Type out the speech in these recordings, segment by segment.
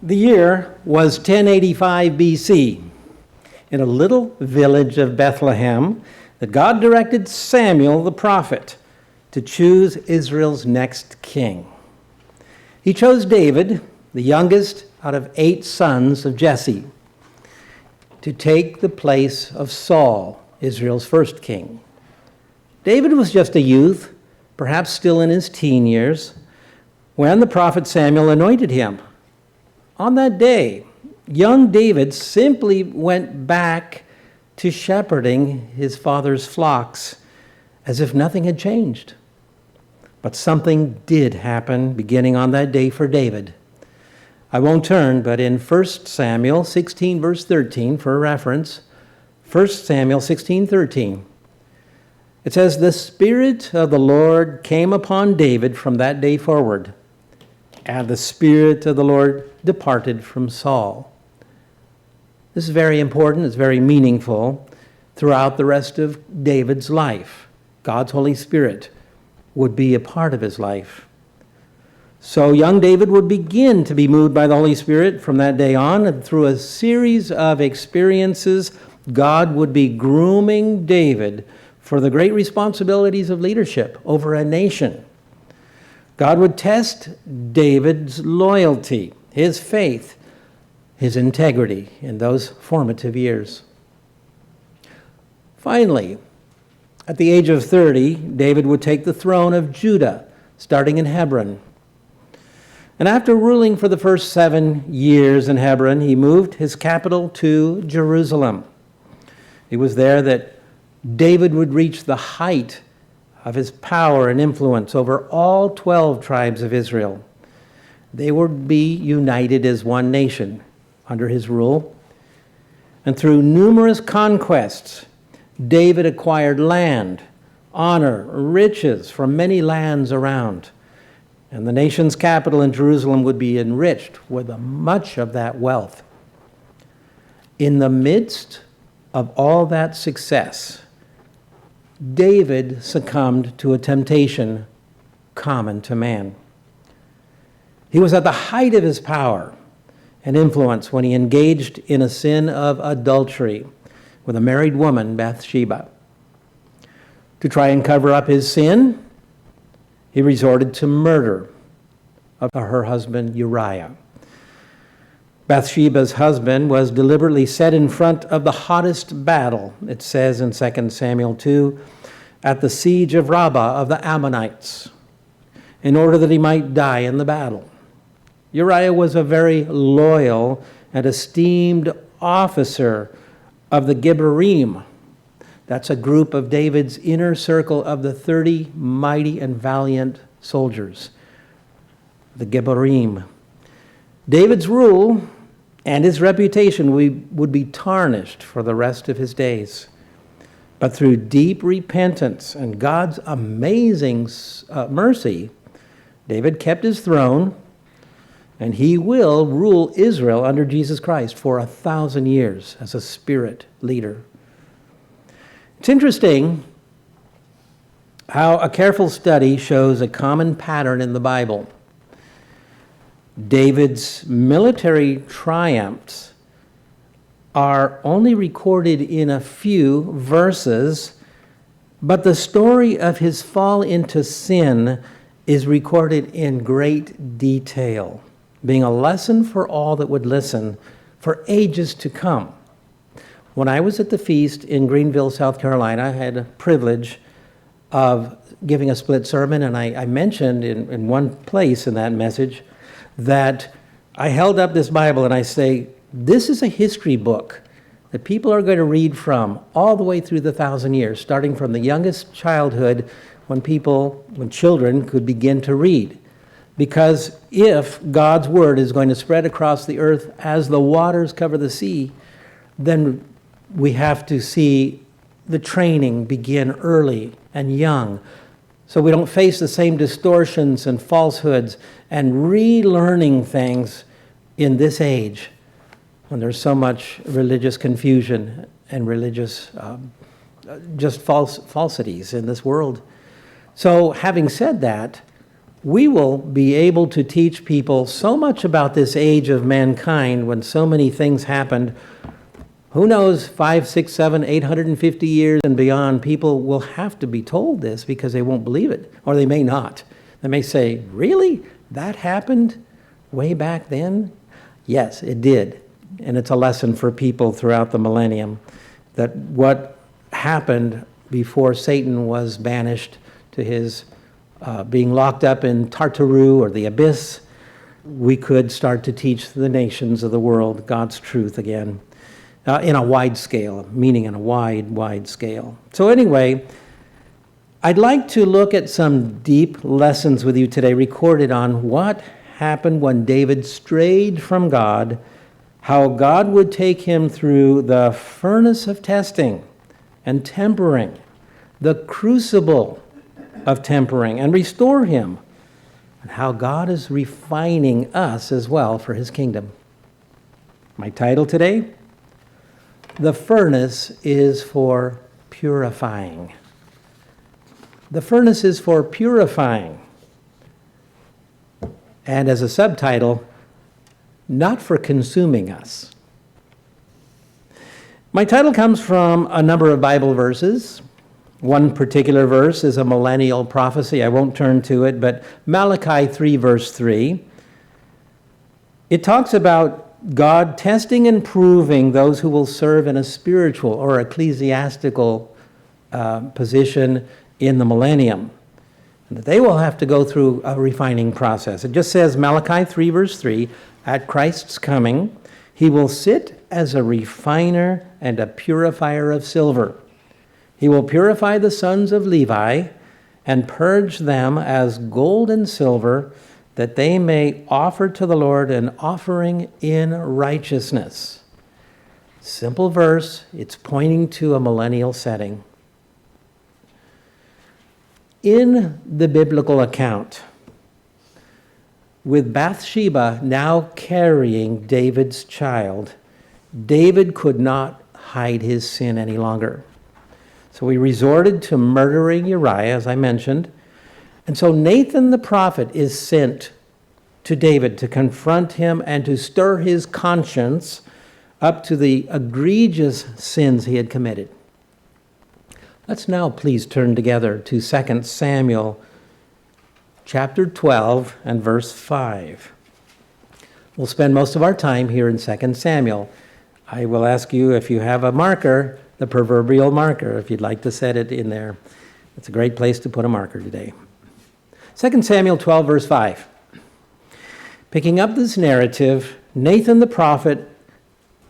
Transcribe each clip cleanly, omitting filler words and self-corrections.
The year was 1085 BC. In a little village of Bethlehem, that God directed Samuel the prophet to choose Israel's next king. He chose David, the youngest out of 8 sons of Jesse, to take the place of Saul, Israel's first king. David was just a youth, perhaps still in his teen years, when the prophet Samuel anointed him. On that day, young David simply went back to shepherding his father's flocks as if nothing had changed. But something did happen beginning on that day for David. I won't turn, but in 1 Samuel 16, verse 13, for a reference, 1 Samuel 16:13, it says, "The Spirit of the Lord came upon David from that day forward, and the Spirit of the Lord departed from Saul." This is very important. It's very meaningful throughout the rest of David's life. God's Holy Spirit would be a part of his life. So young David would begin to be moved by the Holy Spirit from that day on, and through a series of experiences, God would be grooming David for the great responsibilities of leadership over a nation. God would test David's loyalty, his faith, his integrity in those formative years. Finally, at the age of 30, David would take the throne of Judah, starting in Hebron. And after ruling for the first 7 years in Hebron, he moved his capital to Jerusalem. It was there that David would reach the height of his power and influence over all 12 tribes of Israel. They would be united as one nation under his rule. And through numerous conquests, David acquired land, honor, riches from many lands around. And the nation's capital in Jerusalem would be enriched with much of that wealth. In the midst of all that success, David succumbed to a temptation common to man. He was at the height of his power and influence when he engaged in a sin of adultery with a married woman, Bathsheba. To try and cover up his sin, he resorted to murder of her husband Uriah. Bathsheba's husband was deliberately set in front of the hottest battle, it says in 2 Samuel 2, at the siege of Rabbah of the Ammonites, in order that he might die in the battle. Uriah was a very loyal and esteemed officer of the Gibberim. That's a group of David's inner circle of the 30 mighty and valiant soldiers, the Gibberim. David's rule and his reputation would be tarnished for the rest of his days. But through deep repentance and God's amazing mercy, David kept his throne, and he will rule Israel under Jesus Christ for 1,000 years as a spirit leader. It's interesting how a careful study shows a common pattern in the Bible. David's military triumphs are only recorded in a few verses, but the story of his fall into sin is recorded in great detail, being a lesson for all that would listen for ages to come. When I was at the feast in Greenville, South Carolina, I had a privilege of giving a split sermon, and I mentioned in one place in that message that I held up this Bible and I say, this is a history book that people are going to read from all the way through the 1,000 years, starting from the youngest childhood when children could begin to read. Because if God's word is going to spread across the earth as the waters cover the sea, then we have to see the training begin early and young, so we don't face the same distortions and falsehoods and relearning things in this age when there's so much religious confusion and religious just falsities in this world. So having said that, we will be able to teach people so much about this age of mankind when so many things happened. Who knows, 5, 6, 7, 850 years and beyond, people will have to be told this because they won't believe it, or they may not. They may say, really? That happened way back then? Yes, it did. And it's a lesson for people throughout the millennium that what happened before Satan was banished to his being locked up in Tartaru or the abyss, we could start to teach the nations of the world God's truth again in a wide scale, meaning in a wide scale. So anyway, I'd like to look at some deep lessons with you today recorded on what happened when David strayed from God, how God would take him through the furnace of testing and tempering, the crucible of tempering, and restore him, and how God is refining us as well for his kingdom. My title today, The Furnace is for Purifying. The furnace is for purifying. And as a subtitle, not for consuming us. My title comes from a number of Bible verses. One particular verse is a millennial prophecy. I won't turn to it, but Malachi 3, verse 3. It talks about God testing and proving those who will serve in a spiritual or ecclesiastical position in the millennium. And that they will have to go through a refining process. It just says, Malachi 3, verse 3, at Christ's coming, he will sit as a refiner and a purifier of silver. He will purify the sons of Levi and purge them as gold and silver, that they may offer to the Lord an offering in righteousness. Simple verse, it's pointing to a millennial setting. In the biblical account, with Bathsheba now carrying David's child, David could not hide his sin any longer. So he resorted to murdering Uriah, as I mentioned. And so Nathan the prophet is sent to David to confront him and to stir his conscience up to the egregious sins he had committed. Let's now please turn together to 2 Samuel chapter 12 and verse 5. We'll spend most of our time here in 2 Samuel. I will ask you if you have a marker, the proverbial marker, if you'd like to set it in there. It's a great place to put a marker today. 2 Samuel 12, verse 5. Picking up this narrative, Nathan the prophet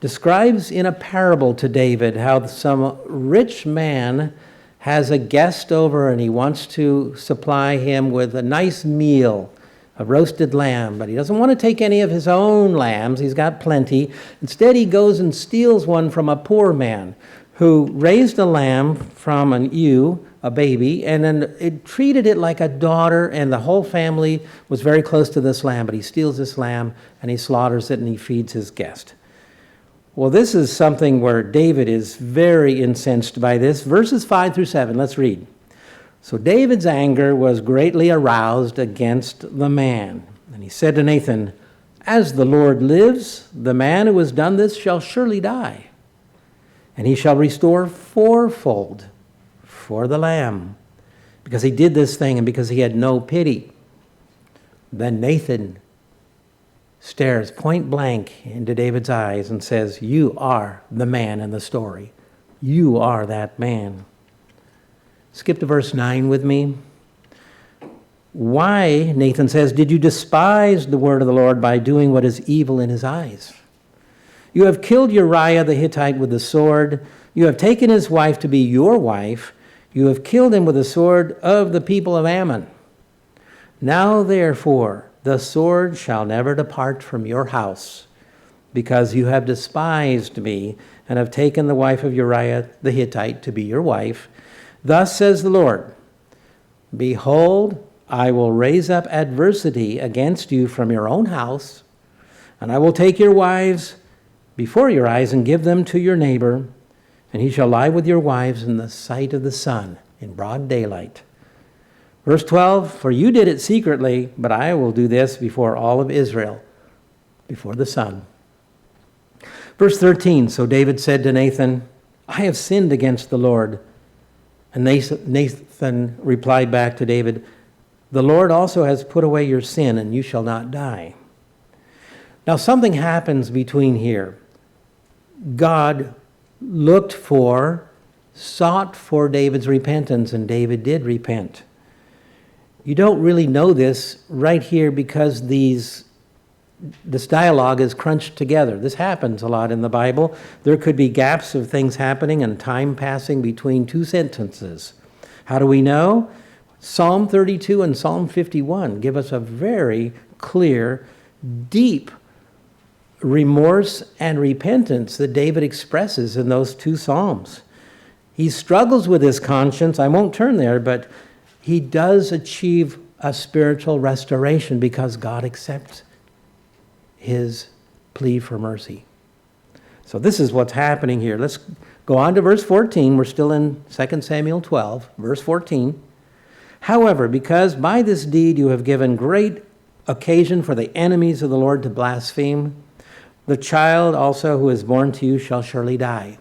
describes in a parable to David how some rich man has a guest over and he wants to supply him with a nice meal, a roasted lamb, but he doesn't want to take any of his own lambs. He's got plenty. Instead, he goes and steals one from a poor man who raised a lamb from an ewe, a baby, and then it treated it like a daughter, and the whole family was very close to this lamb, but he steals this lamb and he slaughters it and he feeds his guest. Well, this is something where David is very incensed by this. Verses 5 through 7, let's read. So David's anger was greatly aroused against the man. And he said to Nathan, as the Lord lives, the man who has done this shall surely die. And he shall restore fourfold for the lamb, because he did this thing and because he had no pity. Then Nathan stares point blank into David's eyes and says, you are the man in the story. You are that man. Skip to verse 9 with me. Why, Nathan says, did you despise the word of the Lord by doing what is evil in his eyes? You have killed Uriah the Hittite with the sword. You have taken his wife to be your wife. You have killed him with the sword of the people of Ammon. Now, therefore, the sword shall never depart from your house, because you have despised me and have taken the wife of Uriah the Hittite to be your wife. Thus says the Lord, behold, I will raise up adversity against you from your own house, and I will take your wives before your eyes and give them to your neighbor, and he shall lie with your wives in the sight of the sun in broad daylight. Verse 12, for you did it secretly, but I will do this before all of Israel, before the sun. Verse 13, so David said to Nathan, I have sinned against the Lord. And Nathan replied back to David, the Lord also has put away your sin, and you shall not die. Now something happens between here. God sought for David's repentance, and David did repent. You don't really know this right here because this dialogue is crunched together. This happens a lot in the Bible. There could be gaps of things happening and time passing between two sentences. How do we know? Psalm 32 and Psalm 51 give us a very clear, deep remorse and repentance that David expresses in those two Psalms. He struggles with his conscience. I won't turn there, but he does achieve a spiritual restoration because God accepts his plea for mercy. So this is what's happening here. Let's go on to verse 14. We're still in 2 Samuel 12, verse 14. However, because by this deed you have given great occasion for the enemies of the Lord to blaspheme, the child also who is born to you shall surely die.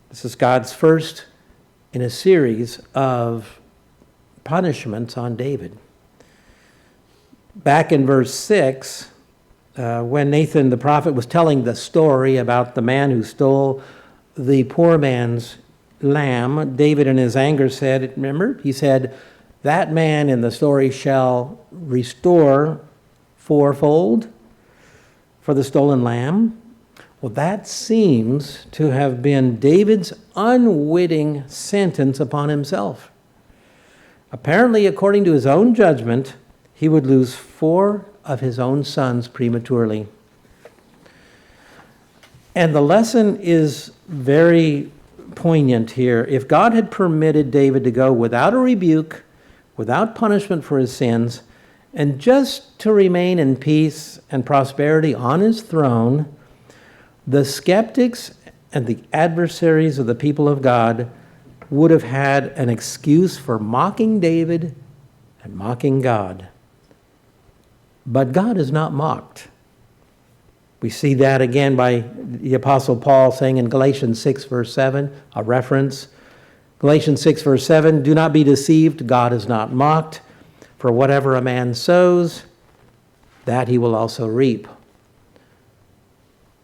This is God's first in a series of punishments on David. Back in verse 6, when Nathan the prophet was telling the story about the man who stole the poor man's lamb, David in his anger said, remember, he said, that man in the story shall restore fourfold for the stolen lamb. Well, that seems to have been David's unwitting sentence upon himself. Apparently, according to his own judgment, he would lose 4 of his own sons prematurely. And the lesson is very poignant here. If God had permitted David to go without a rebuke, without punishment for his sins, and just to remain in peace and prosperity on his throne, the skeptics and the adversaries of the people of God would have had an excuse for mocking David and mocking God. But God is not mocked. We see that again by the Apostle Paul saying in Galatians 6, verse 7, a reference. Galatians 6, verse 7, do not be deceived, God is not mocked. For whatever a man sows, that he will also reap.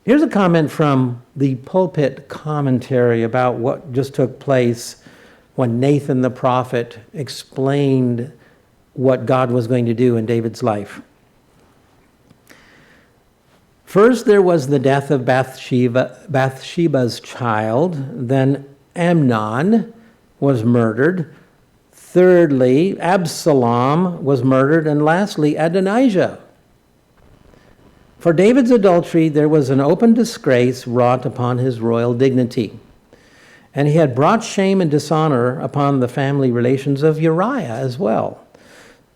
Here's a comment from the pulpit commentary about what just took place when Nathan the prophet explained what God was going to do in David's life. First, there was the death of Bathsheba's child. Then Amnon was murdered. Thirdly, Absalom was murdered. And lastly, Adonijah. For David's adultery, there was an open disgrace wrought upon his royal dignity. And he had brought shame and dishonor upon the family relations of Uriah as well.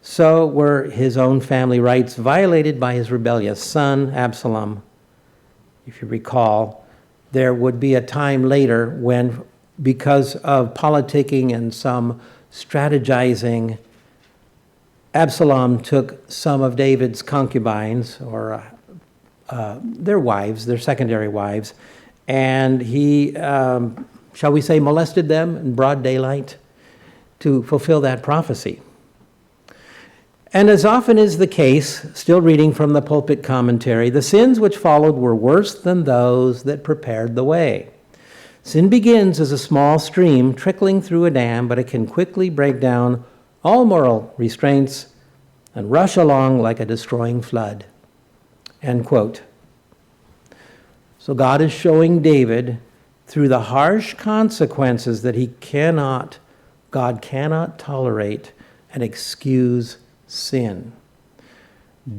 So were his own family rights violated by his rebellious son, Absalom. If you recall, there would be a time later when, because of politicking and some strategizing, Absalom took some of David's concubines, or their wives, their secondary wives, and he, shall we say, molested them in broad daylight to fulfill that prophecy. And as often is the case, still reading from the pulpit commentary, the sins which followed were worse than those that prepared the way. Sin begins as a small stream trickling through a dam, but it can quickly break down all moral restraints and rush along like a destroying flood. End quote. So God is showing David through the harsh consequences that God cannot tolerate and excuse sin.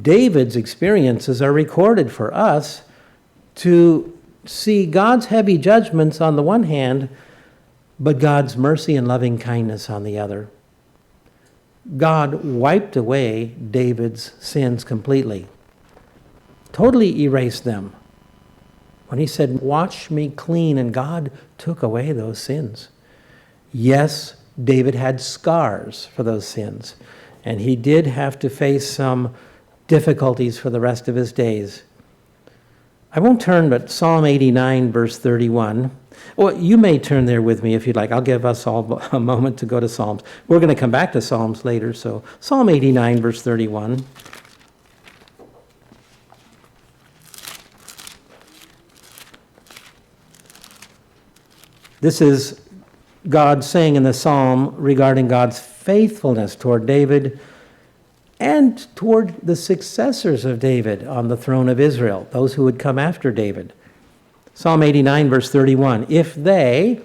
David's experiences are recorded for us to see God's heavy judgments on the one hand, but God's mercy and loving kindness on the other. God wiped away David's sins completely, totally erased them. When he said, "Wash me clean," and God took away those sins. Yes, David had scars for those sins, and he did have to face some difficulties for the rest of his days. I won't turn, but Psalm 89, verse 31. Well, you may turn there with me if you'd like. I'll give us all a moment to go to Psalms. We're going to come back to Psalms later, so Psalm 89, verse 31. This is God saying in the psalm regarding God's faithfulness toward David and toward the successors of David on the throne of Israel, those who would come after David. Psalm 89, verse 31. If they,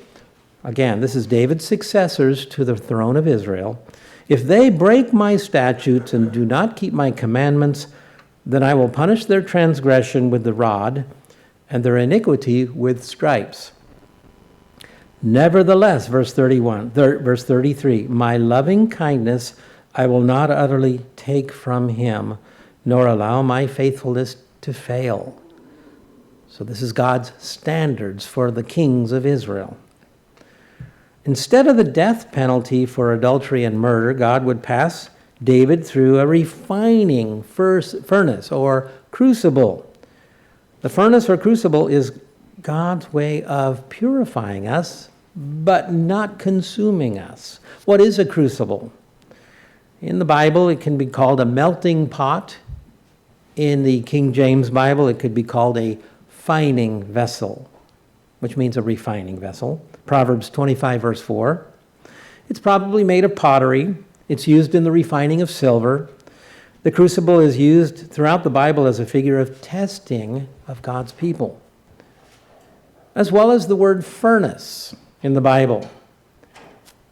again, this is David's successors to the throne of Israel, if they break my statutes and do not keep my commandments, then I will punish their transgression with the rod and their iniquity with stripes. Nevertheless, verse 33, my loving kindness I will not utterly take from him, nor allow my faithfulness to fail. So this is God's standards for the kings of Israel. Instead of the death penalty for adultery and murder, God would pass David through a refining furnace or crucible. The furnace or crucible is God's way of purifying us, but not consuming us. What is a crucible? In the Bible, it can be called a melting pot. In the King James Bible, it could be called a fining vessel, which means a refining vessel. Proverbs 25, verse 4. It's probably made of pottery. It's used in the refining of silver. The crucible is used throughout the Bible as a figure of testing of God's people, as well as the word furnace in the Bible.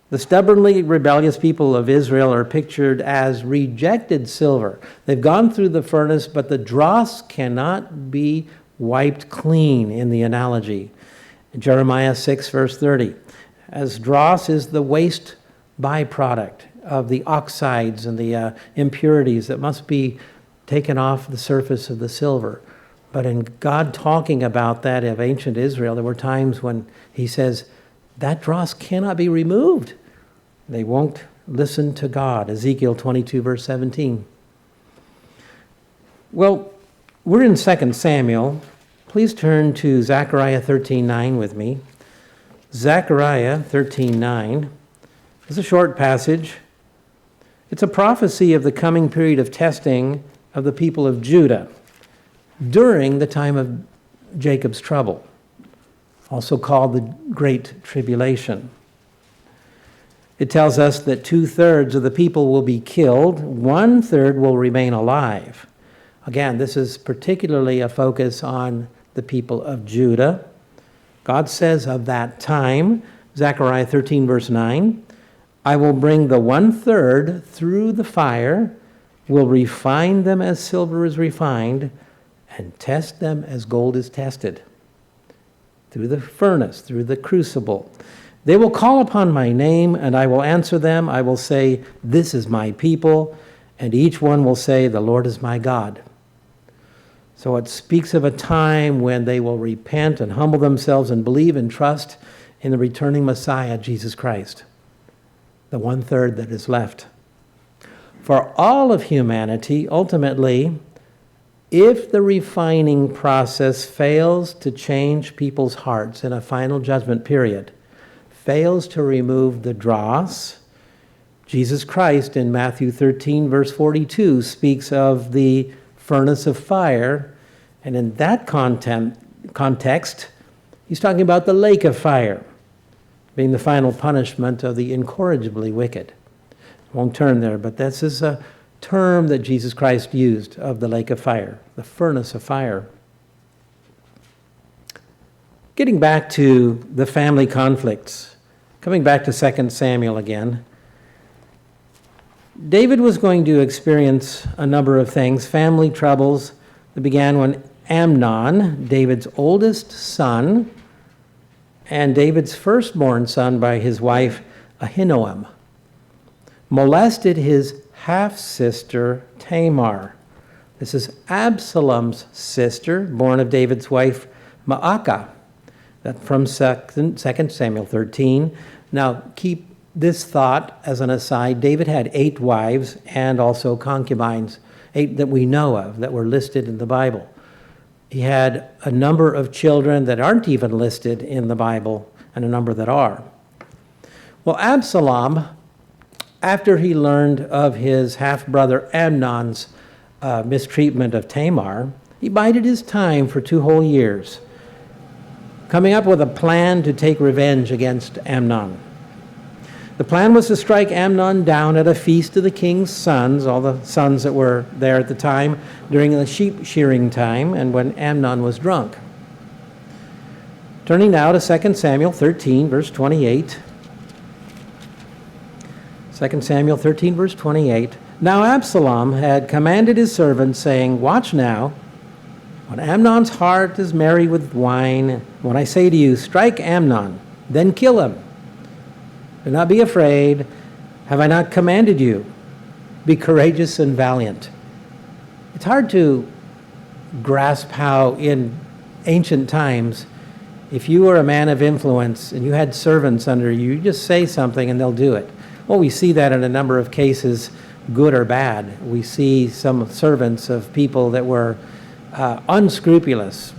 The stubbornly rebellious people of Israel are pictured as rejected silver. They've gone through the furnace, but the dross cannot be wiped clean in the analogy. Jeremiah 6, verse 30. As dross is the waste byproduct of the oxides and the impurities that must be taken off the surface of the silver. But in God talking about that of ancient Israel, there were times when he says, that dross cannot be removed. They won't listen to God. Ezekiel 22, verse 17. Well, we're in 2 Samuel. Please turn to Zechariah 13:9 with me. Zechariah 13:9 is a short passage. It's a prophecy of the coming period of testing of the people of Judah during the time of Jacob's trouble, also called the Great Tribulation. It tells us that 2/3 of the people will be killed, 1/3 will remain alive. Again, this is particularly a focus on the people of Judah. God says of that time, Zechariah 13, verse 9, I will bring the 1/3 through the fire, will refine them as silver is refined, and test them as gold is tested. Through the furnace, through the crucible. They will call upon my name, and I will answer them. I will say, this is my people, and each one will say, the Lord is my God. So it speaks of a time when they will repent and humble themselves and believe and trust in the returning Messiah, Jesus Christ, the 1/3 that is left. For all of humanity, ultimately, if the refining process fails to change people's hearts in a final judgment period, fails to remove the dross, Jesus Christ in Matthew 13, verse 42, speaks of the furnace of fire, and in that context, he's talking about the lake of fire, being the final punishment of the incorrigibly wicked. I won't turn there, but this is a term that Jesus Christ used of the lake of fire, the furnace of fire. Getting back to the family conflicts, coming back to 2 Samuel again, David was going to experience a number of things, family troubles that began when Amnon, David's oldest son, and David's firstborn son by his wife Ahinoam, molested his half-sister Tamar. This is Absalom's sister, born of David's wife Maacah. That from 2 Samuel 13. Now keep This thought, as an aside, David had 8 wives and also concubines, 8 that we know of, that were listed in the Bible. He had a number of children that aren't even listed in the Bible, and a number that are. Well, Absalom, after he learned of his half-brother Amnon's mistreatment of Tamar, he bided his time for 2 whole years, coming up with a plan to take revenge against Amnon. The plan was to strike Amnon down at a feast of the king's sons, all the sons that were there at the time, during the sheep shearing time and when Amnon was drunk. Turning now to 2 Samuel 13, verse 28. 2 Samuel 13, verse 28. Now Absalom had commanded his servants, saying, "Watch now, when Amnon's heart is merry with wine, when I say to you, strike Amnon, then kill him. Do not be afraid. Have I not commanded you? Be courageous and valiant." It's hard to grasp how in ancient times, if you were a man of influence and you had servants under you, you just say something and they'll do it. Well, we see that in a number of cases, good or bad. We see some servants of people that were unscrupulous.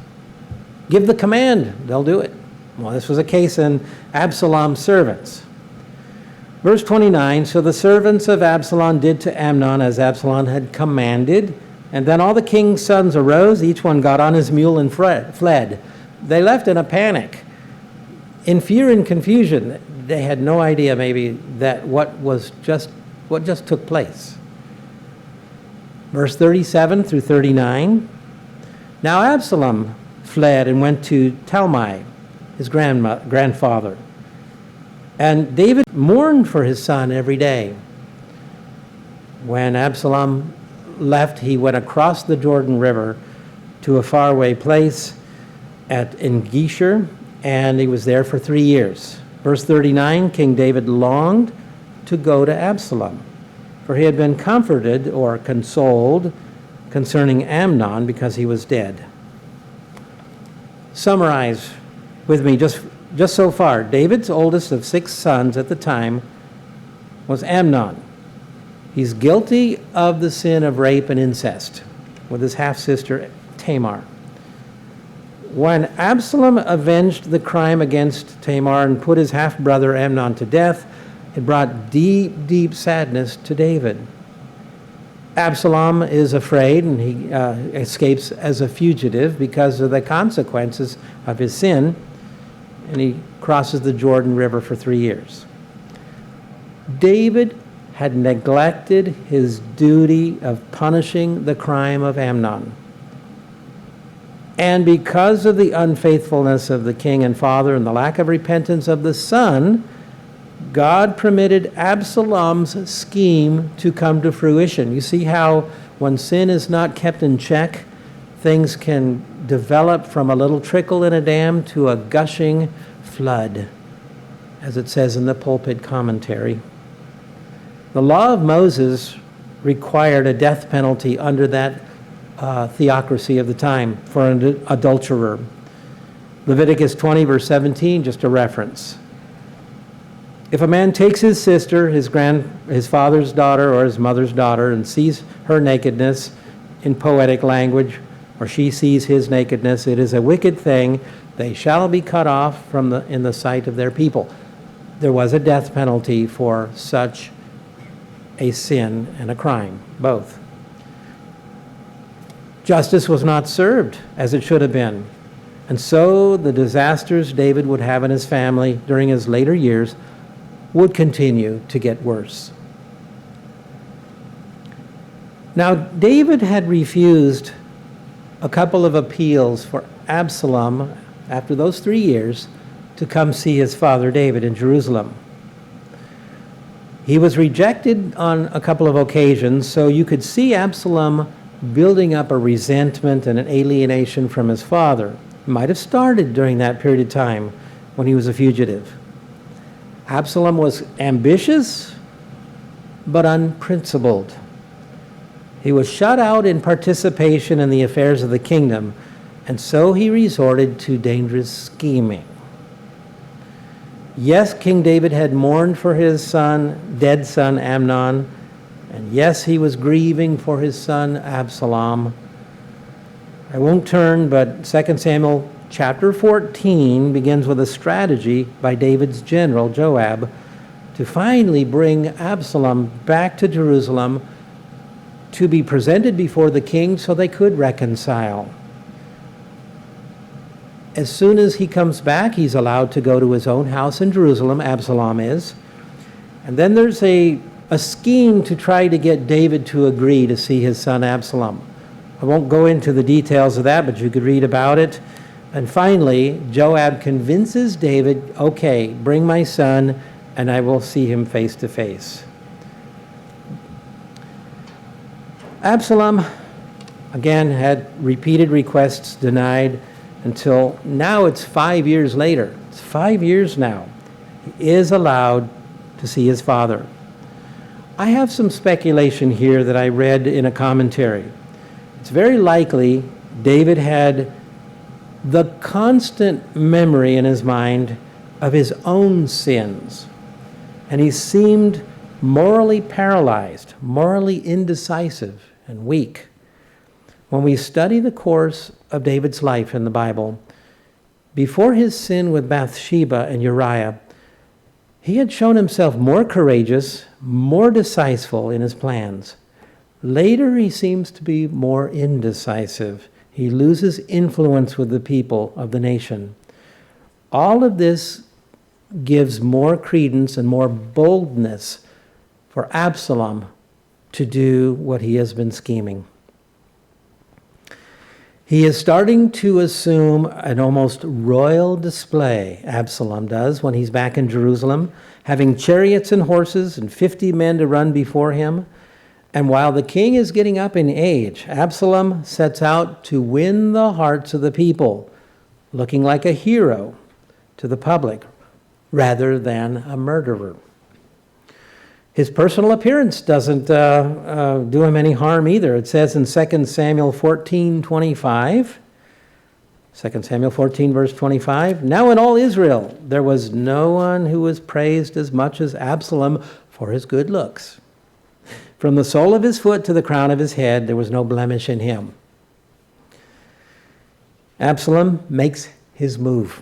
Give the command, they'll do it. Well, this was a case in Absalom's servants. Verse 29, so the servants of Absalom did to Amnon as Absalom had commanded, and then all the king's sons arose, each one got on his mule and fled. They left in a panic. In fear and confusion, they had no idea maybe that what just took place. Verse 37 through 39, now Absalom fled and went to Talmai, his grandfather. And David mourned for his son every day. When Absalom left, he went across the Jordan River to a faraway place in Geshur, and he was there for 3 years. Verse 39, King David longed to go to Absalom, for he had been comforted or consoled concerning Amnon because he was dead. Summarize with me just so far. David's oldest of 6 sons at the time was Amnon. He's guilty of the sin of rape and incest with his half-sister Tamar. When Absalom avenged the crime against Tamar and put his half-brother Amnon to death, it brought deep, deep sadness to David. Absalom is afraid, and he escapes as a fugitive because of the consequences of his sin, and he crosses the Jordan River for 3 years. David had neglected his duty of punishing the crime of Amnon. And because of the unfaithfulness of the king and father and the lack of repentance of the son, God permitted Absalom's scheme to come to fruition. You see how when sin is not kept in check, things can develop from a little trickle in a dam to a gushing flood, as it says in the pulpit commentary. The law of Moses required a death penalty under that theocracy of the time for an adulterer. Leviticus 20, verse 17, just a reference. If a man takes his sister, his father's daughter or his mother's daughter, and sees her nakedness in poetic language, or she sees his nakedness, it is a wicked thing. They shall be cut off in the sight of their people. There was a death penalty for such a sin and a crime, both. Justice was not served as it should have been. And so the disasters David would have in his family during his later years would continue to get worse. Now, David had refused a couple of appeals for Absalom after those 3 years to come see his father David in Jerusalem. He was rejected on a couple of occasions, so you could see Absalom building up a resentment and an alienation from his father. It might have started during that period of time when he was a fugitive. Absalom was ambitious, but unprincipled. He was shut out in participation in the affairs of the kingdom, and so he resorted to dangerous scheming. Yes, King David had mourned for his dead son Amnon, and yes, he was grieving for his son Absalom. I won't turn, but 2 Samuel chapter 14 begins with a strategy by David's general, Joab, to finally bring Absalom back to Jerusalem to be presented before the king so they could reconcile. As soon as he comes back, he's allowed to go to his own house in Jerusalem, Absalom is. And then there's a scheme to try to get David to agree to see his son Absalom. I won't go into the details of that, but you could read about it. And finally, Joab convinces David, okay, bring my son, and I will see him face to face. Absalom, again, had repeated requests denied until now it's 5 years later. It's 5 years now. He is allowed to see his father. I have some speculation here that I read in a commentary. It's very likely David had the constant memory in his mind of his own sins, and he seemed morally paralyzed, morally indecisive, and weak. When we study the course of David's life in the Bible, before his sin with Bathsheba and Uriah, he had shown himself more courageous, more decisive in his plans. Later, he seems to be more indecisive. He loses influence with the people of the nation. All of this gives more credence and more boldness for Absalom to do what he has been scheming. He is starting to assume an almost royal display, Absalom does, when he's back in Jerusalem, having chariots and horses and 50 men to run before him. And while the king is getting up in age, Absalom sets out to win the hearts of the people, looking like a hero to the public rather than a murderer. His personal appearance doesn't do him any harm either. It says in 2 Samuel 14:25, 2 Samuel 14, verse 25, "Now in all Israel there was no one who was praised as much as Absalom for his good looks. From the sole of his foot to the crown of his head, there was no blemish in him." Absalom makes his move,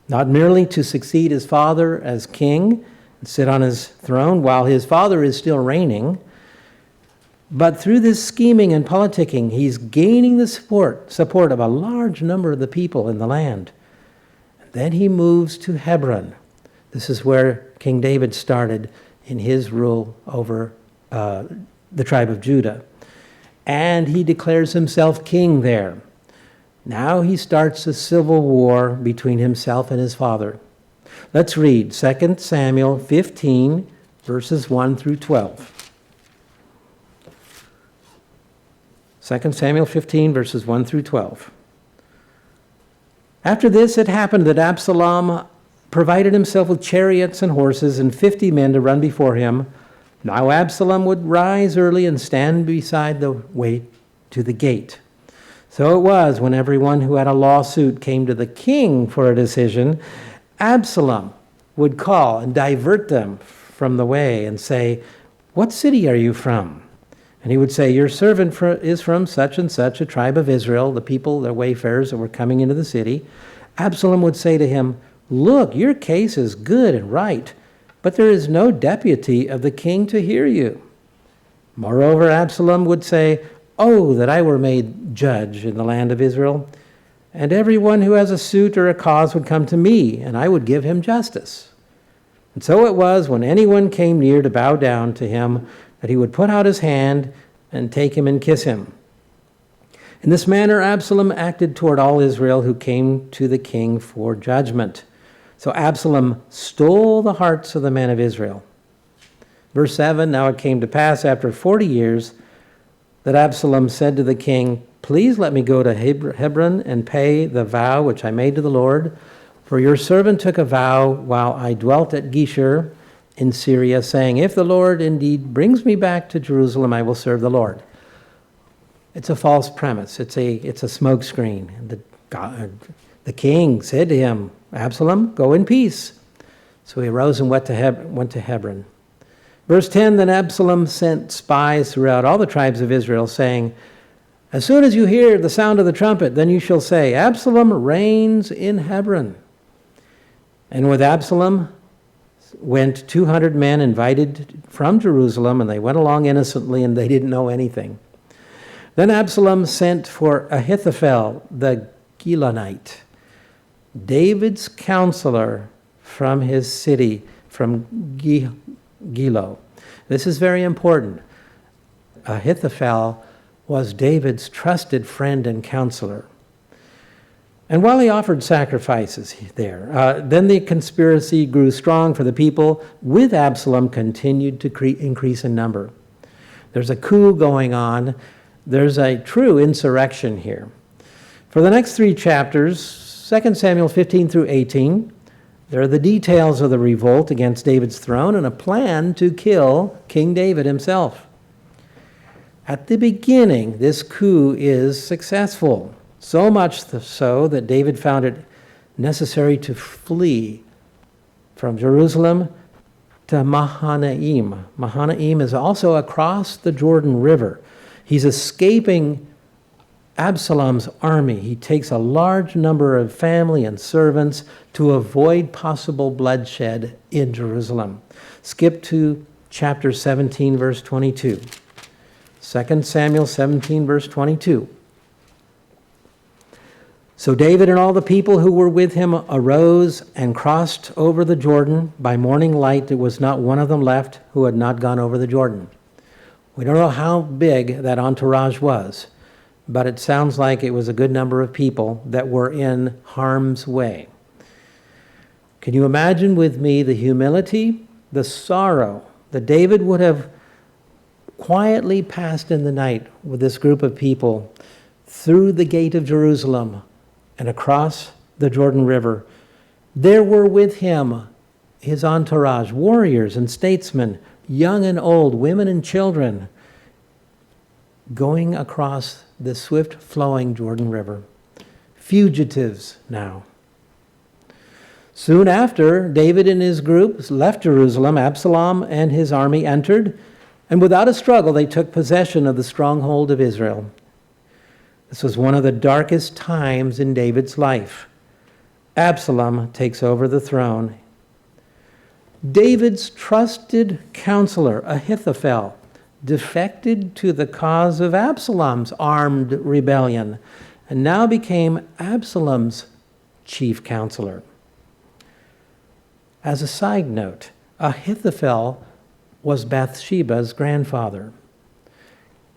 not merely to succeed his father as king and sit on his throne while his father is still reigning, but through this scheming and politicking, he's gaining the support of a large number of the people in the land. And then he moves to Hebron. This is where King David started in his rule over the tribe of Judah. And he declares himself king there. Now he starts a civil war between himself and his father. Let's read 2 Samuel 15, verses 1 through 12. 2 Samuel 15, verses 1 through 12. After this, it happened that Absalom provided himself with chariots and horses and 50 men to run before him. Now Absalom would rise early and stand beside the way to the gate. So it was when everyone who had a lawsuit came to the king for a decision, Absalom would call and divert them from the way and say, "What city are you from?" And he would say, "Your servant is from such and such a tribe of Israel," the people, the wayfarers that were coming into the city. Absalom would say to him, "Look, your case is good and right, but there is no deputy of the king to hear you." Moreover, Absalom would say, "Oh, that I were made judge in the land of Israel, and everyone who has a suit or a cause would come to me, and I would give him justice." And so it was when anyone came near to bow down to him that he would put out his hand and take him and kiss him. In this manner, Absalom acted toward all Israel who came to the king for judgment. So Absalom stole the hearts of the men of Israel. Verse 7, "Now it came to pass after 40 years that Absalom said to the king, 'Please let me go to Hebron and pay the vow which I made to the Lord. For your servant took a vow while I dwelt at Geshur in Syria, saying, if the Lord indeed brings me back to Jerusalem, I will serve the Lord.'" It's a false premise. It's a smokescreen. The king said to him, "Absalom, go in peace." So he arose and went to Hebron. Verse 10, then Absalom sent spies throughout all the tribes of Israel, saying, as soon as you hear the sound of the trumpet, then you shall say, Absalom reigns in Hebron. And with Absalom went 200 men invited from Jerusalem, and they went along innocently, and they didn't know anything. Then Absalom sent for Ahithophel, the Gilonite, David's counselor from his city, from Gilo. This is very important. Ahithophel was David's trusted friend and counselor. And while he offered sacrifices there, then the conspiracy grew strong, for the people with Absalom continued to increase in number. There's a coup going on. There's a true insurrection here. For the next 3 chapters, 2 Samuel 15 through 18, there are the details of the revolt against David's throne and a plan to kill King David himself. At the beginning, this coup is successful, so much so that David found it necessary to flee from Jerusalem to Mahanaim. Mahanaim is also across the Jordan River. He's escaping Absalom's army. He takes a large number of family and servants to avoid possible bloodshed in Jerusalem. Skip to chapter 17, verse 22. 2 Samuel 17, verse 22. So David and all the people who were with him arose and crossed over the Jordan. By morning light, there was not one of them left who had not gone over the Jordan. We don't know how big that entourage was, but it sounds like it was a good number of people that were in harm's way. Can you imagine with me the humility, the sorrow that David would have quietly passed in the night with this group of people through the gate of Jerusalem and across the Jordan River? There were with him his entourage, warriors and statesmen, young and old, women and children, going across the swift-flowing Jordan River. Fugitives now. Soon after, David and his group left Jerusalem. Absalom and his army entered, and without a struggle, they took possession of the stronghold of Israel. This was one of the darkest times in David's life. Absalom takes over the throne. David's trusted counselor, Ahithophel, defected to the cause of Absalom's armed rebellion and now became Absalom's chief counselor. As a side note, Ahithophel was Bathsheba's grandfather.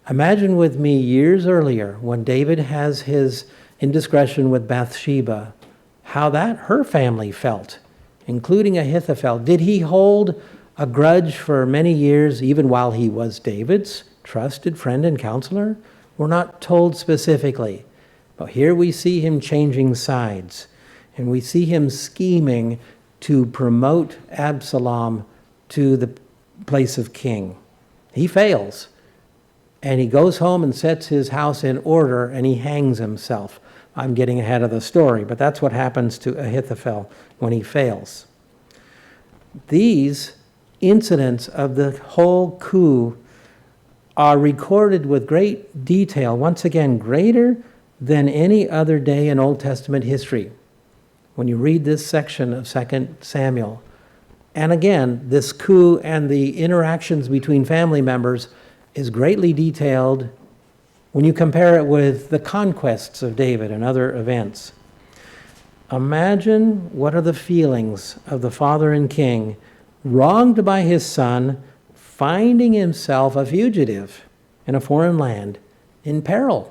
Imagine with me years earlier when David has his indiscretion with Bathsheba, how that her family felt, including Ahithophel. Did he hold a grudge for many years, even while he was David's trusted friend and counselor? We're not told specifically, but here we see him changing sides, and we see him scheming to promote Absalom to the place of king. He fails, and he goes home and sets his house in order, and he hangs himself. I'm getting ahead of the story, but that's what happens to Ahithophel when he fails. These incidents of the whole coup are recorded with great detail, once again, greater than any other day in Old Testament history. When you read this section of 2 Samuel, and again, this coup and the interactions between family members is greatly detailed when you compare it with the conquests of David and other events. Imagine what are the feelings of the father and king, wronged by his son, finding himself a fugitive in a foreign land in peril.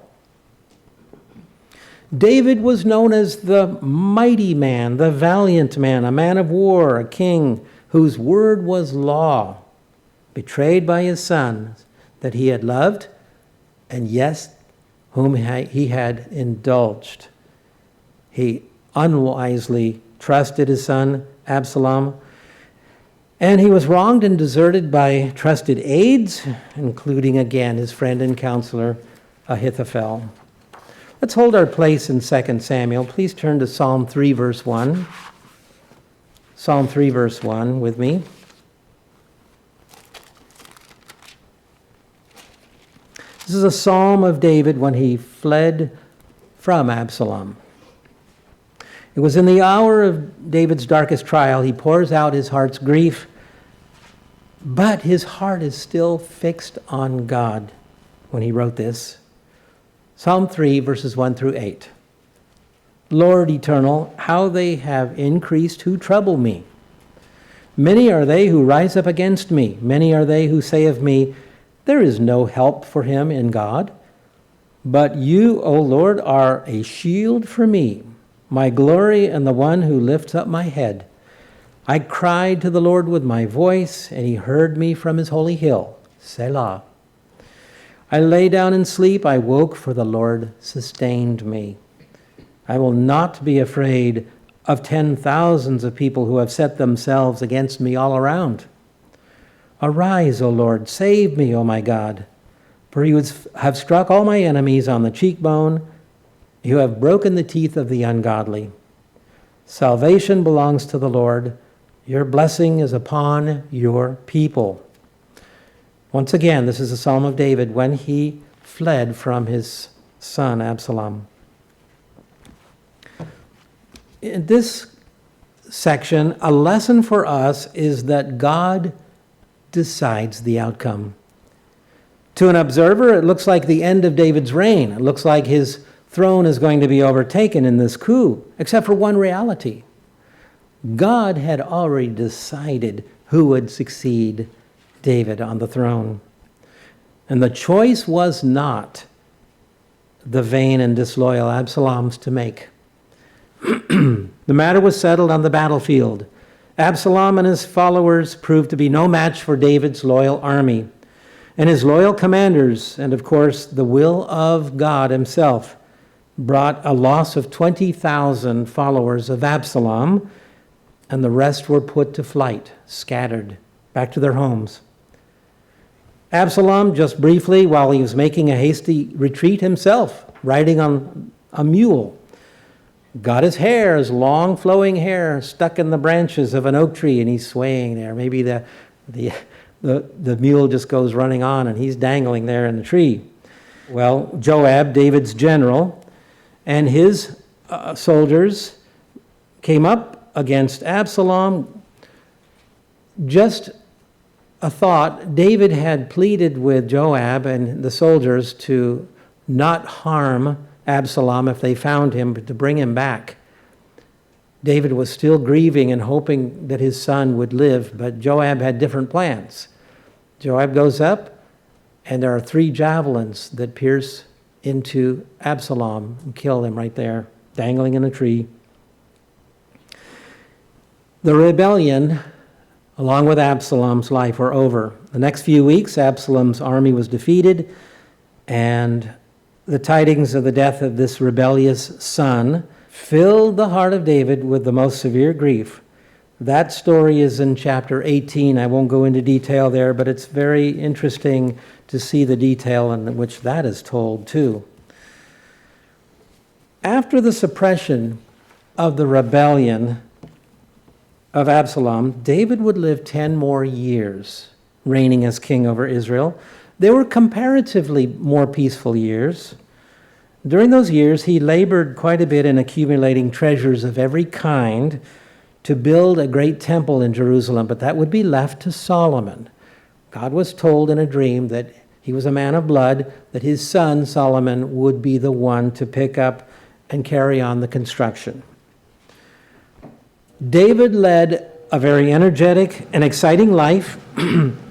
David was known as the mighty man, the valiant man, a man of war, a king whose word was law, betrayed by his son that he had loved, and yes, whom he had indulged. He unwisely trusted his son Absalom, and he was wronged and deserted by trusted aides, including again his friend and counselor Ahithophel. Let's hold our place in 2 Samuel. Please turn to Psalm 3, verse 1. Psalm 3, verse 1 with me. This is a psalm of David when he fled from Absalom. It was in the hour of David's darkest trial. He pours out his heart's grief, but his heart is still fixed on God when he wrote this. Psalm 3, verses 1 through 8. Lord eternal, how they have increased who trouble me. Many are they who rise up against me. Many are they who say of me, there is no help for him in God. But you, O Lord, are a shield for me, my glory and the one who lifts up my head. I cried to the Lord with my voice, and he heard me from his holy hill. Selah. I lay down in sleep, I woke, for the Lord sustained me. I will not be afraid of 10,000s of people who have set themselves against me all around. Arise, O Lord, save me, O my God, for you have struck all my enemies on the cheekbone. You have broken the teeth of the ungodly. Salvation belongs to the Lord. Your blessing is upon your people. Once again, this is a psalm of David when he fled from his son Absalom. In this section, a lesson for us is that God decides the outcome. To an observer, it looks like the end of David's reign. It looks like his throne is going to be overtaken in this coup, except for one reality. God had already decided who would succeed David on the throne. And the choice was not the vain and disloyal Absalom's to make. The matter was settled on the battlefield. Absalom and his followers proved to be no match for David's loyal army. And his loyal commanders, and of course the will of God himself, brought a loss of 20,000 followers of Absalom, and the rest were put to flight, scattered back to their homes. Absalom, just briefly, while he was making a hasty retreat himself, riding on a mule, got his hair, his long flowing hair, stuck in the branches of an oak tree, and he's swaying there. Maybe the mule just goes running on, and he's dangling there in the tree. Well, Joab, David's general, and his soldiers came up against Absalom. Just a thought, David had pleaded with Joab and the soldiers to not harm Absalom if they found him, but to bring him back. David was still grieving and hoping that his son would live, but Joab had different plans. Joab goes up, and there are 3 javelins that pierce into Absalom and kill him right there, dangling in a tree. The rebellion, along with Absalom's life, were over. The next few weeks, Absalom's army was defeated, and the tidings of the death of this rebellious son filled the heart of David with the most severe grief. That story is in chapter 18. I won't go into detail there, but it's very interesting to see the detail in which that is told too. After the suppression of the rebellion of Absalom, David would live 10 more years reigning as king over Israel. They were comparatively more peaceful years. During those years, he labored quite a bit in accumulating treasures of every kind to build a great temple in Jerusalem, but that would be left to Solomon. God was told in a dream that he was a man of blood, that his son Solomon would be the one to pick up and carry on the construction. David led a very energetic and exciting life.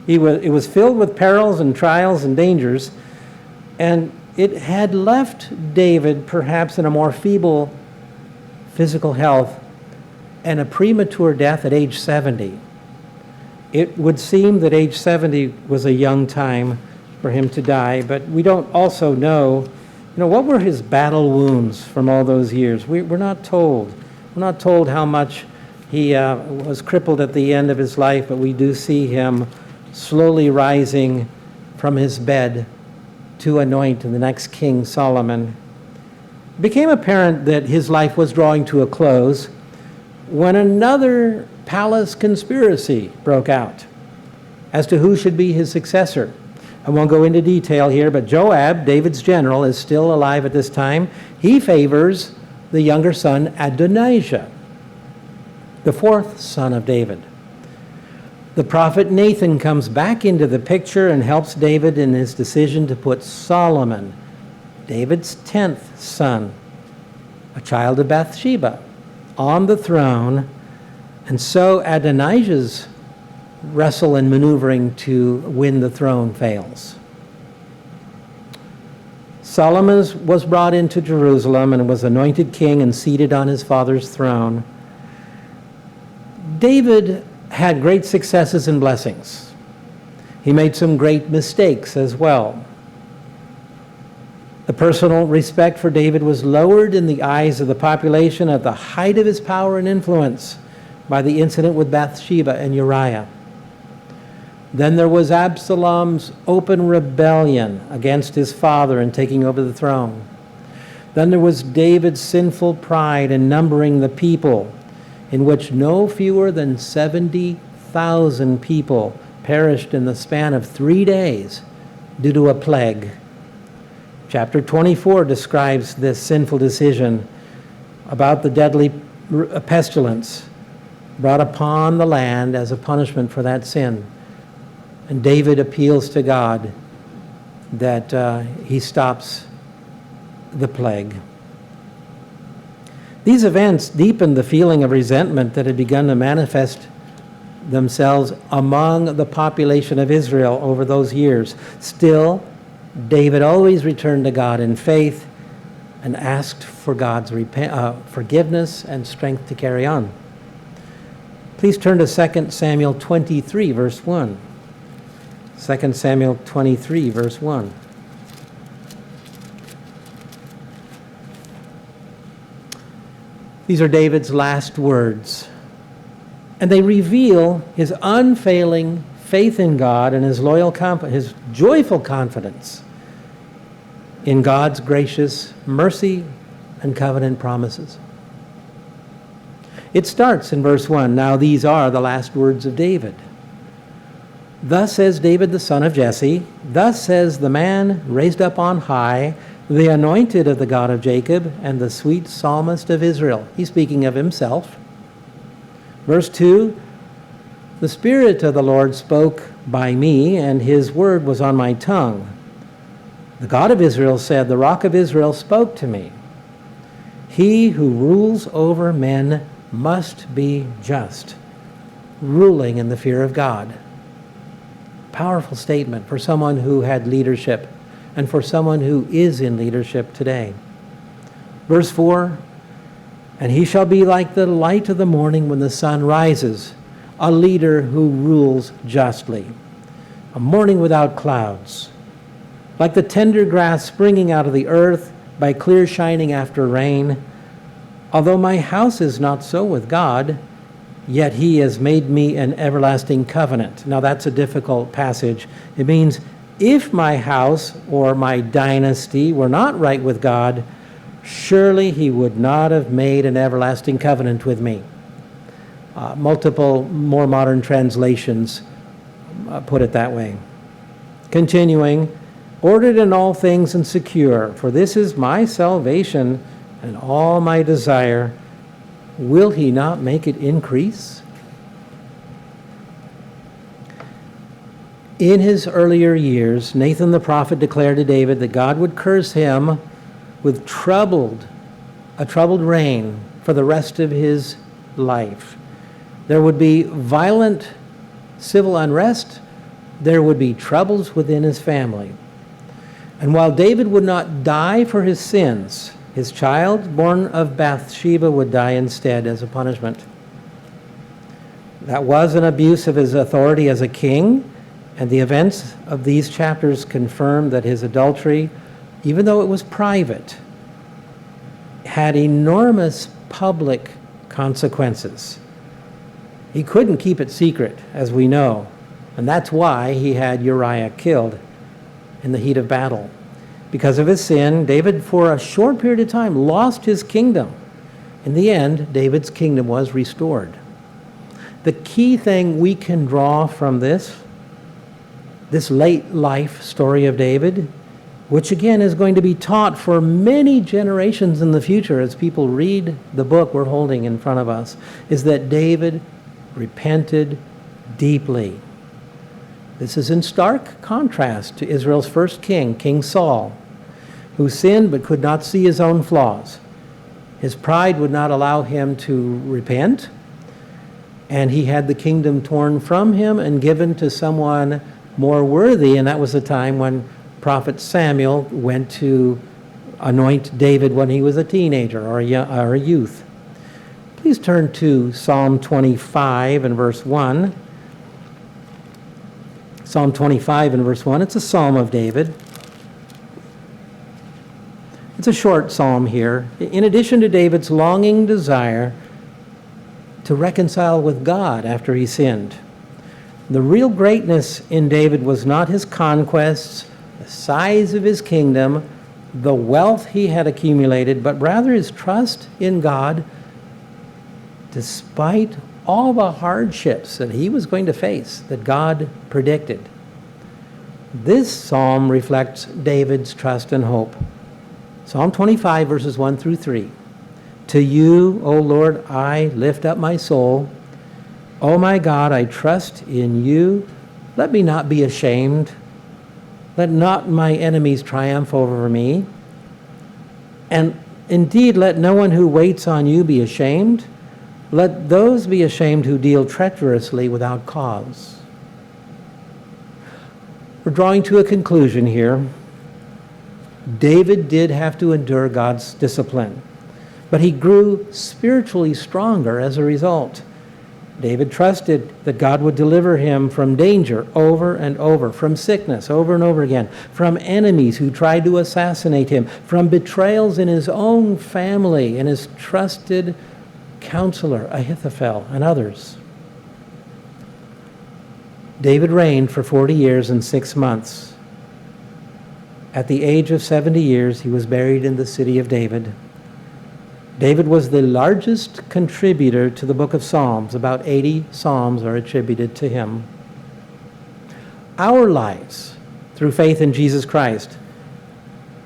It was filled with perils and trials and dangers, and it had left David perhaps in a more feeble physical health and a premature death at age 70. It would seem that age 70 was a young time for him to die, but we don't also know, what were his battle wounds from all those years? We're not told. We're not told how much he was crippled at the end of his life, but we do see him slowly rising from his bed to anoint the next king, Solomon. It became apparent that his life was drawing to a close when another palace conspiracy broke out as to who should be his successor. I won't go into detail here, but Joab, David's general, is still alive at this time. He favors the younger son, Adonijah, the fourth son of David. The prophet Nathan comes back into the picture and helps David in his decision to put Solomon, David's 10th son, a child of Bathsheba, on the throne. And so Adonijah's wrestle and maneuvering to win the throne fails. Solomon was brought into Jerusalem and was anointed king and seated on his father's throne. David had great successes and blessings. He made some great mistakes as well. The personal respect for David was lowered in the eyes of the population at the height of his power and influence by the incident with Bathsheba and Uriah. Then there was Absalom's open rebellion against his father and taking over the throne. Then there was David's sinful pride in numbering the people, in which no fewer than 70,000 people perished in the span of 3 days due to a plague. Chapter 24 describes this sinful decision about the deadly pestilence brought upon the land as a punishment for that sin. And David appeals to God that he stops the plague. These events deepened the feeling of resentment that had begun to manifest themselves among the population of Israel over those years. Still, David always returned to God in faith and asked for God's forgiveness and strength to carry on. Please turn to 2 Samuel 23, verse 1. 2 Samuel 23, verse 1. These are David's last words, and they reveal his unfailing faith in God and his his joyful confidence in God's gracious mercy and covenant promises. It starts in verse 1. Now these are the last words of David. Thus says David the son of Jesse, thus says the man raised up on high, the anointed of the God of Jacob, and the sweet psalmist of Israel. He's speaking of himself. Verse 2, the Spirit of the Lord spoke by me, and his word was on my tongue. The God of Israel said, the Rock of Israel spoke to me. He who rules over men must be just, ruling in the fear of God. Powerful statement for someone who had leadership and for someone who is in leadership today. Verse 4, and he shall be like the light of the morning when the sun rises, a leader who rules justly, a morning without clouds, like the tender grass springing out of the earth by clear shining after rain. Although my house is not so with God, yet he has made me an everlasting covenant. Now that's a difficult passage. It means if my house or my dynasty were not right with God, surely he would not have made an everlasting covenant with me. Multiple more modern translations put it that way. Continuing, ordered in all things and secure, for this is my salvation and all my desire. Will he not make it increase? In his earlier years, Nathan the prophet declared to David that God would curse him with a troubled reign for the rest of his life. There would be violent civil unrest. There would be troubles within his family. And while David would not die for his sins, his child, born of Bathsheba, would die instead as a punishment. That was an abuse of his authority as a king, and the events of these chapters confirm that his adultery, even though it was private, had enormous public consequences. He couldn't keep it secret, as we know, and that's why he had Uriah killed in the heat of battle. Because of his sin, David, for a short period of time, lost his kingdom. In the end, David's kingdom was restored. The key thing we can draw from this late life story of David, which again is going to be taught for many generations in the future as people read the book we're holding in front of us, is that David repented deeply. This is in stark contrast to Israel's first king, King Saul, who sinned but could not see his own flaws. His pride would not allow him to repent, and he had the kingdom torn from him and given to someone more worthy, and that was the time when Prophet Samuel went to anoint David when he was a teenager or a youth. Please turn to Psalm 25 and verse 1. Psalm 25 and verse 1. It's a psalm of David. It's a short psalm here. In addition to David's longing desire to reconcile with God after he sinned, the real greatness in David was not his conquests, the size of his kingdom, the wealth he had accumulated, but rather his trust in God despite all the hardships that he was going to face that God predicted. This psalm reflects David's trust and hope. Psalm 25, verses 1 through 3. To you, O Lord, I lift up my soul. O my God, I trust in you. Let me not be ashamed. Let not my enemies triumph over me. And indeed, let no one who waits on you be ashamed. Let those be ashamed who deal treacherously without cause. We're drawing to a conclusion here. David did have to endure God's discipline, but he grew spiritually stronger as a result. David trusted that God would deliver him from danger over and over, from sickness over and over again, from enemies who tried to assassinate him, from betrayals in his own family and his trusted counselor Ahithophel and others. David reigned for 40 years and 6 months. At the age of 70 years, he was buried in the city of David. David was the largest contributor to the book of Psalms. About 80 Psalms are attributed to him. Our lives, through faith in Jesus Christ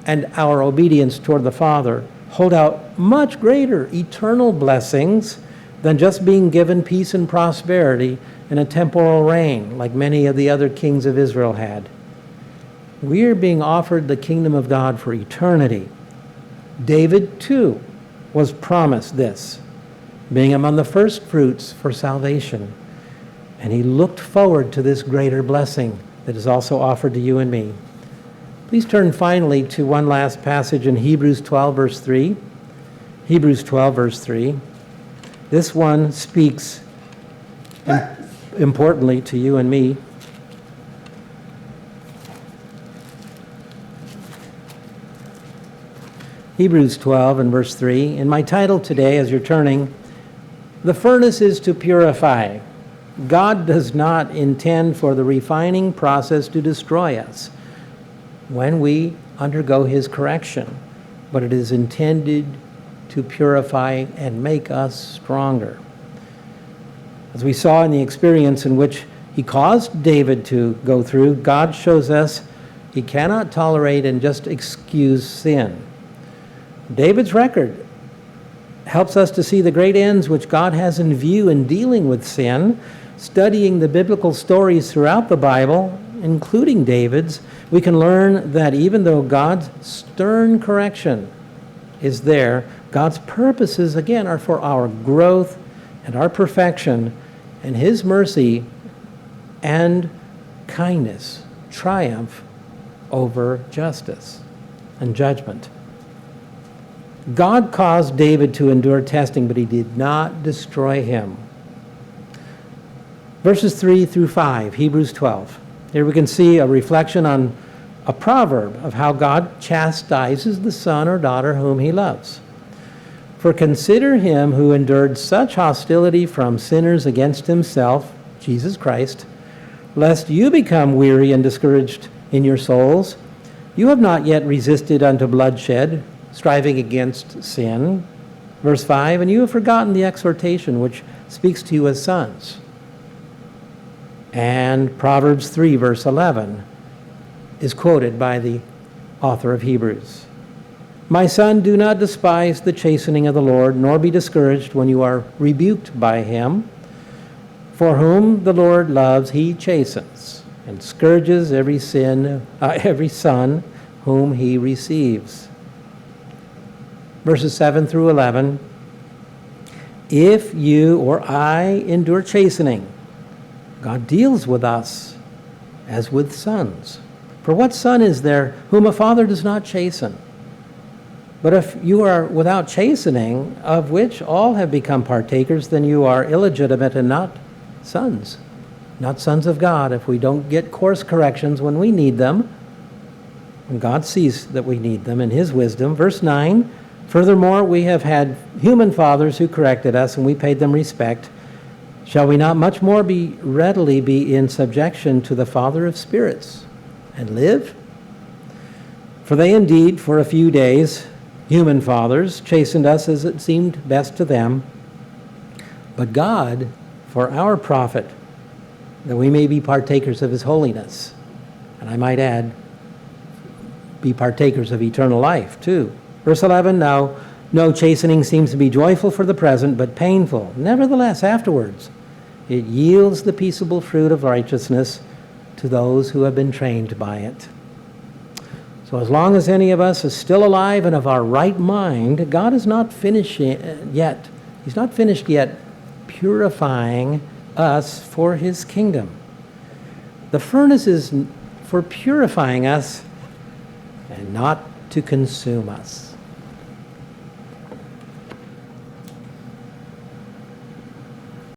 and our obedience toward the Father, hold out much greater eternal blessings than just being given peace and prosperity and a temporal reign like many of the other kings of Israel had. We are being offered the kingdom of God for eternity. David, too, was promised this, being among the first fruits for salvation. And he looked forward to this greater blessing that is also offered to you and me. Please turn finally to one last passage in Hebrews 12, verse 3. Hebrews 12, verse 3. This one speaks importantly to you and me. Hebrews 12 and verse 3. In my title today, as you're turning, the furnace is to purify. God does not intend for the refining process to destroy us when we undergo his correction, but it is intended to purify and make us stronger. As we saw in the experience in which he caused David to go through, God shows us he cannot tolerate and just excuse sin. David's record helps us to see the great ends which God has in view in dealing with sin. Studying the biblical stories throughout the Bible, including David's, we can learn that even though God's stern correction is there, God's purposes, again, are for our growth and our perfection, and his mercy and kindness triumph over justice and judgment. God caused David to endure testing, but he did not destroy him. Verses 3 through 5, Hebrews 12. Here we can see a reflection on a proverb of how God chastises the son or daughter whom he loves. For consider him who endured such hostility from sinners against himself, Jesus Christ, lest you become weary and discouraged in your souls. You have not yet resisted unto bloodshed, striving against sin. Verse 5, and you have forgotten the exhortation which speaks to you as sons. And Proverbs 3, verse 11, is quoted by the author of Hebrews. My son, do not despise the chastening of the Lord, nor be discouraged when you are rebuked by him. For whom the Lord loves, he chastens, and scourges every son whom he receives. Verses 7 through 11, if you or I endure chastening, God deals with us as with sons. For what son is there whom a father does not chasten? But if you are without chastening, of which all have become partakers, then you are illegitimate and not sons of God. If we don't get course corrections when we need them, when God sees that we need them in his wisdom. Verse 9, furthermore, we have had human fathers who corrected us, and we paid them respect. Shall we not much more readily be in subjection to the Father of spirits and live? For they indeed, for a few days, human fathers, chastened us as it seemed best to them. But God, for our profit, that we may be partakers of his holiness. And I might add, be partakers of eternal life, too. Verse 11, now, no chastening seems to be joyful for the present, but painful. Nevertheless, afterwards, it yields the peaceable fruit of righteousness to those who have been trained by it. So as long as any of us is still alive and of our right mind, God is not finished yet. He's not finished yet purifying us for his kingdom. The furnace is for purifying us and not to consume us.